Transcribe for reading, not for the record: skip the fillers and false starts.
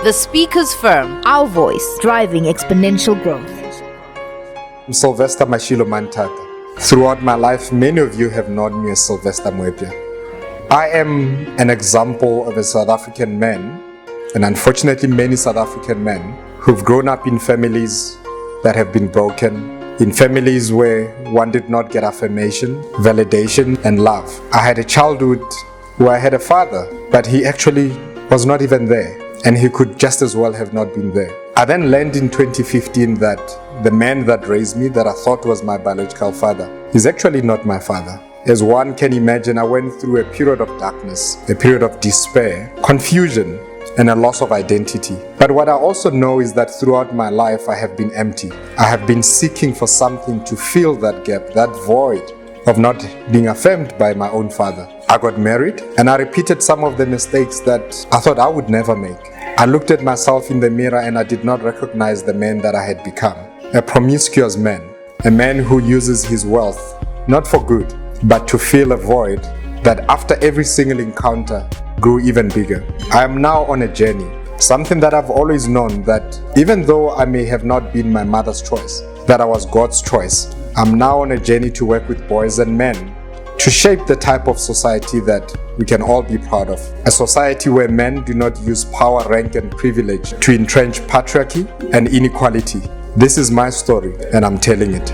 The speaker's firm, our voice, driving exponential growth. I'm Sylvester Moepya. Throughout my life, many of you have known me as Sylvester Moepya. I am an example of a South African man, and unfortunately many South African men who've grown up in families that have been broken, in families where one did not get affirmation, validation, and love. I had a childhood where I had a father, but he actually was not even there, and he could just as well have not been there. I then learned in 2015 that the man that raised me, that I thought was my biological father, is actually not my father. As one can imagine, I went through a period of darkness, a period of despair, confusion, and a loss of identity. But what I also know is that throughout my life, I have been empty. I have been seeking for something to fill that gap, that void of not being affirmed by my own father. I got married, and I repeated some of the mistakes that I thought I would never make. I looked at myself in the mirror and I did not recognize the man that I had become. A promiscuous man, a man who uses his wealth, not for good, but to fill a void that after every single encounter grew even bigger. I am now on a journey, something that I've always known, that even though I may have not been my mother's choice, that I was God's choice. I'm now on a journey to work with boys and men to shape the type of society that we can all be proud of. A society where men do not use power, rank, and privilege to entrench patriarchy and inequality. This is my story, and I'm telling it.